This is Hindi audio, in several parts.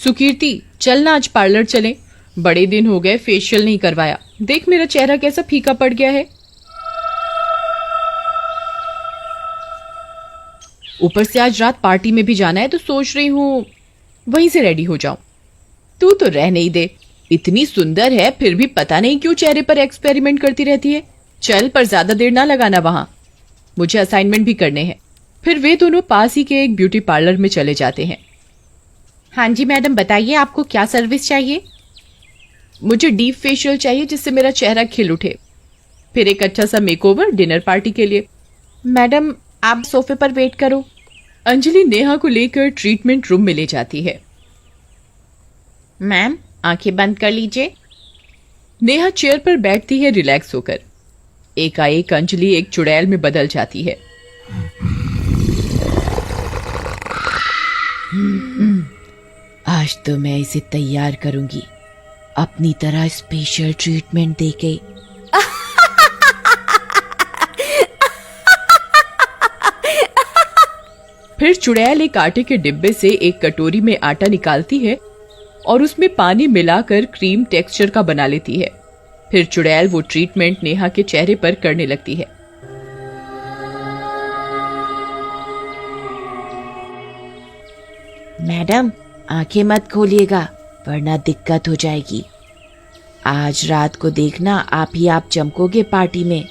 सुकीर्ति, चल ना आज पार्लर चलें। बड़े दिन हो गए फेशियल नहीं करवाया। देख मेरा चेहरा कैसा फीका पड़ गया है। ऊपर से आज रात पार्टी में भी जाना है तो सोच रही हूँ वहीं से रेडी हो जाऊं। तू तो रहने ही दे, इतनी सुंदर है फिर भी पता नहीं क्यों चेहरे पर एक्सपेरिमेंट करती रहती है। चल, पर ज्यादा देर ना लगाना वहां, मुझे असाइनमेंट भी करने हैं। फिर वे दोनों पास ही के एक ब्यूटी पार्लर में चले जाते हैं। हाँ जी मैडम, बताइए आपको क्या सर्विस चाहिए। मुझे डीप फेशियल चाहिए जिससे मेरा चेहरा खिल उठे, फिर एक अच्छा सा मेकओवर डिनर पार्टी के लिए। मैडम आप सोफे पर वेट करो। अंजलि नेहा को लेकर ट्रीटमेंट रूम में ले जाती है। मैम आंखें बंद कर लीजिए। नेहा चेयर पर बैठती है रिलैक्स होकर। एकाएक अंजलि एक चुड़ैल में बदल जाती है। आज तो मैं इसे तैयार करूंगी, अपनी तरह स्पेशल ट्रीटमेंट देके। फिर चुड़ैल एक आटे के डिब्बे से एक कटोरी में आटा निकालती है और उसमें पानी मिलाकर क्रीम टेक्सचर का बना लेती है। फिर चुड़ैल वो ट्रीटमेंट नेहा के चेहरे पर करने लगती है। मैडम आंखें मत खोलिएगा वरना दिक्कत हो जाएगी। आज रात को देखना आप चमकोगे पार्टी में।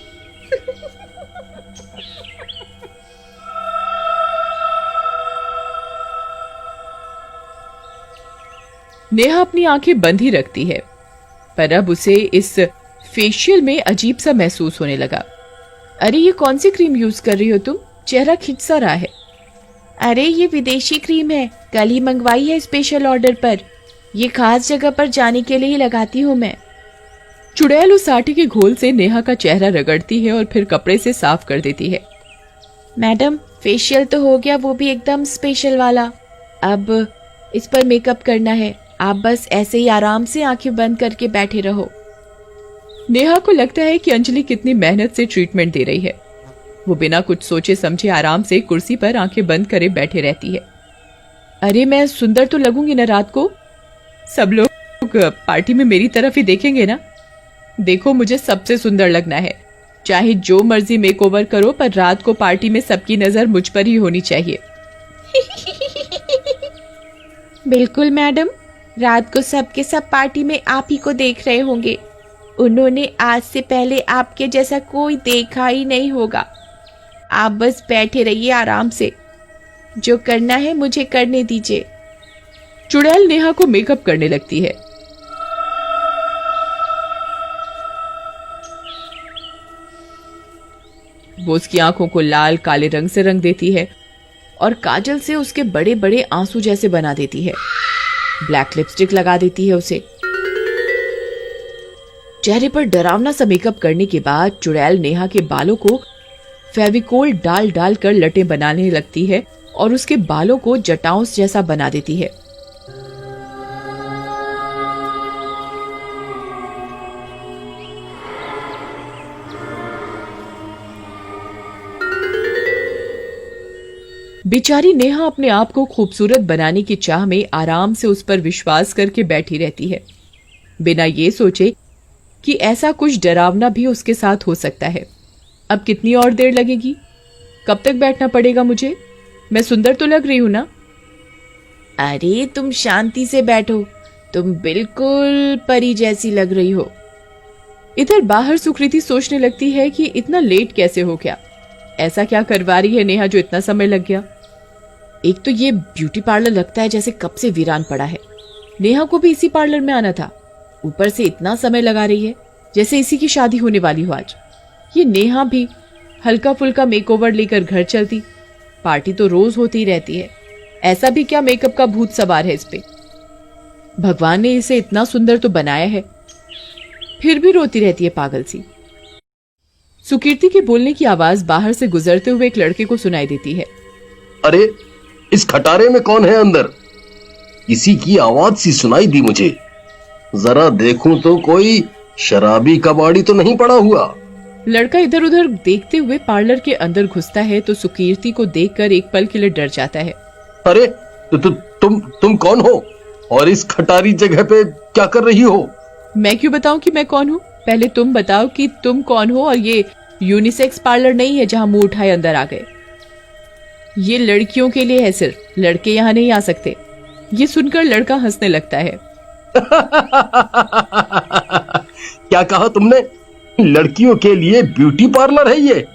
नेहा अपनी आंखें बंद ही रखती है, पर अब उसे इस फेशियल में अजीब सा महसूस होने लगा। अरे ये कौन सी क्रीम यूज कर रही हो तुम, चेहरा खिंच सा रहा है। अरे ये विदेशी क्रीम है, कल ही मंगवाई है स्पेशल ऑर्डर पर। ये खास जगह पर जाने के लिए ही लगाती हूँ मैं। चुड़ैल उस आटे के घोल से नेहा का चेहरा रगड़ती है और फिर कपड़े से साफ कर देती है। मैडम फेशियल तो हो गया, वो भी एकदम स्पेशल वाला। अब इस पर मेकअप करना है, आप बस ऐसे ही आराम से आंखें बंद करके बैठे रहो। नेहा को लगता है कि अंजलि कितनी मेहनत से ट्रीटमेंट दे रही है। वो बिना कुछ सोचे समझे आराम से कुर्सी पर आंखें बंद करे बैठे रहती है। अरे मैं सुंदर तो लगूंगी ना रात को, सब लोग पार्टी में मेरी तरफ ही देखेंगे ना। देखो मुझे सबसे सुंदर लगना है, चाहे जो मर्जी मेकओवर करो, पर रात को पार्टी में सबकी नजर मुझ पर ही होनी चाहिए। बिल्कुल मैडम, रात को सबके सब पार्टी में आप ही को देख रहे होंगे। उन्होंने आज से पहले आपके जैसा कोई देखा ही नहीं होगा। आप बस बैठे रहिए आराम से, जो करना है मुझे करने दीजिए। चुड़ैल नेहा को मेकअप करने लगती है। वो उसकी आंखों को लाल काले रंग से रंग देती है और काजल से उसके बड़े बड़े आंसू जैसे बना देती है। ब्लैक लिपस्टिक लगा देती है उसे। चेहरे पर डरावना सा मेकअप करने के बाद चुड़ैल नेहा के बालों को फेविकोल डाल डाल कर लटें बनाने लगती है और उसके बालों को जटाओं जैसा बना देती है। बेचारी नेहा अपने आप को खूबसूरत बनाने की चाह में आराम से उस पर विश्वास करके बैठी रहती है, बिना ये सोचे कि ऐसा कुछ डरावना भी उसके साथ हो सकता है। अब कितनी और देर लगेगी, कब तक बैठना पड़ेगा मुझे? मैं सुंदर तो लग रही हूं ना? अरे तुम शांति से बैठो, तुम बिल्कुल परी जैसी लग रही हो। इधर बाहर सुकृति सोचने लगती है कि इतना लेट कैसे हो गया, ऐसा क्या करवा रही है नेहा जो इतना समय लग गया। एक तो ये ब्यूटी पार्लर लगता है जैसे कब से वीरान पड़ा है। नेहा को भी इसी पार्लर में आना था, ऊपर से इतना समय लगा रही है जैसे इसी की शादी होने वाली हो आज। ये नेहा भी हल्का फुल्का मेकओवर लेकर घर चलती, पार्टी तो रोज होती ही रहती है। ऐसा भी क्या मेकअप का भूत सवार है इस पे। भगवान ने इसे इतना सुंदर तो बनाया है, फिर भी रोती रहती है पागल सी। सुकीर्ति के बोलने की आवाज बाहर से गुजरते हुए एक लड़के को सुनाई देती है। अरे इस खटारे में कौन है अंदर? किसी की आवाज सी सुनाई दी मुझे, जरा देखूं तो कोई शराबी कबाड़ी तो नहीं पड़ा हुआ। लड़का इधर उधर देखते हुए पार्लर के अंदर घुसता है तो सुकीर्ति को देखकर एक पल के लिए डर जाता है। अरे तुम कौन हो और इस खटारी जगह पे क्या कर रही हो? मैं क्यों बताऊं कि मैं कौन हूँ? पहले तुम बताओ कि तुम कौन हो और ये यूनिसेक्स पार्लर नहीं है जहां मुंह उठाए अंदर आ गए। ये लड़कियों के लिए है, सिर्फ लड़के यहाँ नहीं आ सकते। ये सुनकर लड़का हंसने लगता है। क्या कहा तुमने? लड़कियों के लिए ब्यूटी पार्लर है ये?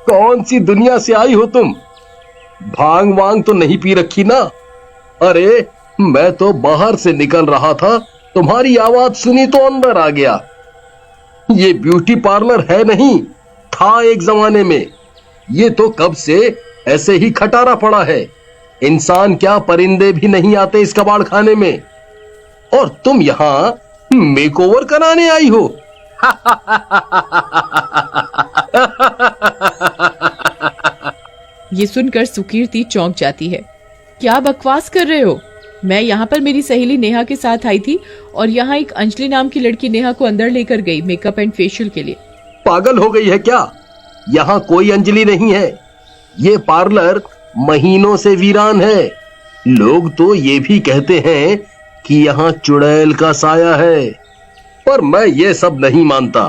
कौन सी दुनिया से आई हो तुम? भांग वांग तो नहीं पी रखी ना? अरे मैं तो बाहर से निकल रहा था, तुम्हारी आवाज सुनी तो अंदर आ गया। ये ब्यूटी पार्लर है नहीं, था एक जमाने में। ये तो कब से ऐसे ही खटारा पड़ा है। इंसान क्या, परिंदे भी नहीं आते इस कबाड़ खाने में। और तुम यहां मेकओवर कराने आई हो? ये सुनकर सुकीर्ति चौंक जाती है। क्या बकवास कर रहे हो? मैं यहाँ पर मेरी सहेली नेहा के साथ आई थी और यहाँ एक अंजलि नाम की लड़की नेहा को अंदर लेकर गई मेकअप एंड फेशियल के लिए। पागल हो गई है क्या? यहाँ कोई अंजलि नहीं है। ये पार्लर महीनों से वीरान है। लोग तो ये भी कहते हैं कि यहाँ चुड़ैल का साया है, पर मैं ये सब नहीं मानता।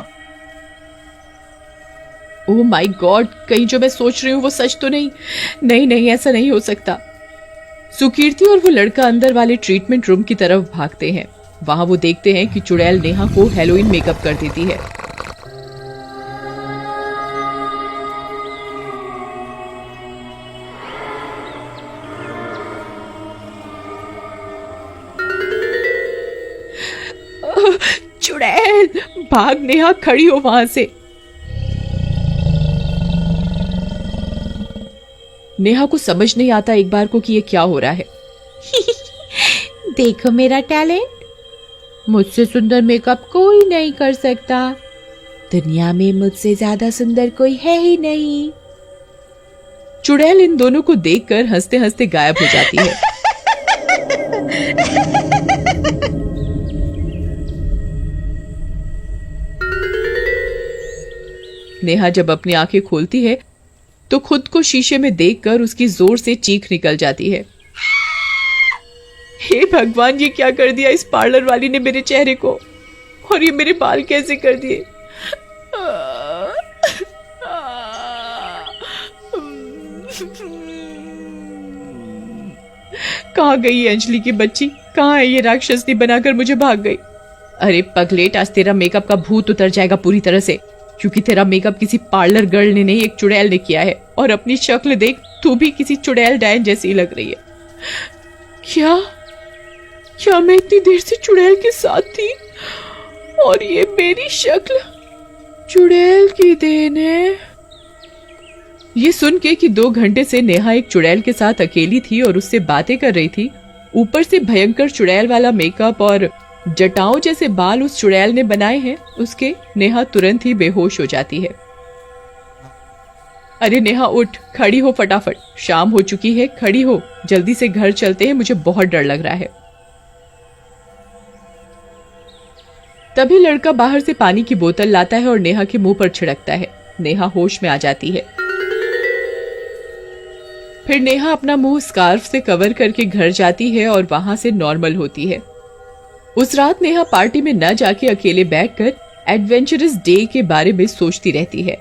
ओह माय गॉड, कहीं जो मैं सोच रही हूँ वो सच तो नहीं? नहीं नहीं, ऐसा नहीं हो सकता। सुकीर्ति और वो लड़का अंदर वाले ट्रीटमेंट रूम की तरफ भागते हैं। वहां वो देखते हैं कि चुड़ैल नेहा को हेलोइन मेकअप कर देती है। चुड़ैल, भाग नेहा, खड़ी हो वहां से। नेहा को समझ नहीं आता एक बार को कि ये क्या हो रहा है। देखो मेरा टैलेंट, मुझसे सुंदर मेकअप कोई नहीं कर सकता। दुनिया में मुझसे ज्यादा सुंदर कोई है ही नहीं। चुड़ैल इन दोनों को देखकर हंसते हंसते गायब हो जाती है। नेहा जब अपनी आंखें खोलती है तो खुद को शीशे में देखकर उसकी जोर से चीख निकल जाती है। हे भगवान, ये क्या कर दिया इस पार्लर वाली ने मेरे चेहरे को, और ये मेरे बाल कैसे कर दिए। कहाँ गई ये अंजलि की बच्ची? कहाँ है ये राक्षसनी बनाकर मुझे भाग गई? अरे पगलेट, आज तेरा मेकअप का भूत उतर जाएगा पूरी तरह से, क्योंकि तेरा मेकअप किसी पार्लर गर्ल ने नहीं, एक चुड़ैल ने किया है। और अपनी शक्ल देख, तू भी किसी चुड़ैल डायन जैसी लग रही है। क्या मैं इतनी देर से चुड़ैल के साथ थी और ये मेरी शक्ल चुड़ैल की देन है? ये सुन के कि 2 घंटे से नेहा एक चुड़ैल के साथ अकेली थी और उससे बातें कर रही थी, ऊपर से भयंकर चुड़ैल वाला मेकअप और जटाओं जैसे बाल उस चुड़ैल ने बनाए हैं, उसके नेहा तुरंत ही बेहोश हो जाती है। अरे नेहा उठ, खड़ी हो फटाफट, शाम हो चुकी है, खड़ी हो, जल्दी से घर चलते हैं, मुझे बहुत डर लग रहा है। तभी लड़का बाहर से पानी की बोतल लाता है और नेहा के मुंह पर छिड़कता है। नेहा होश में आ जाती है। फिर नेहा अपना मुंह स्कार्फ से कवर करके घर जाती है और वहां से नॉर्मल होती है। उस रात नेहा पार्टी में न जाके अकेले बैठकर एडवेंचरस डे के बारे में सोचती रहती है।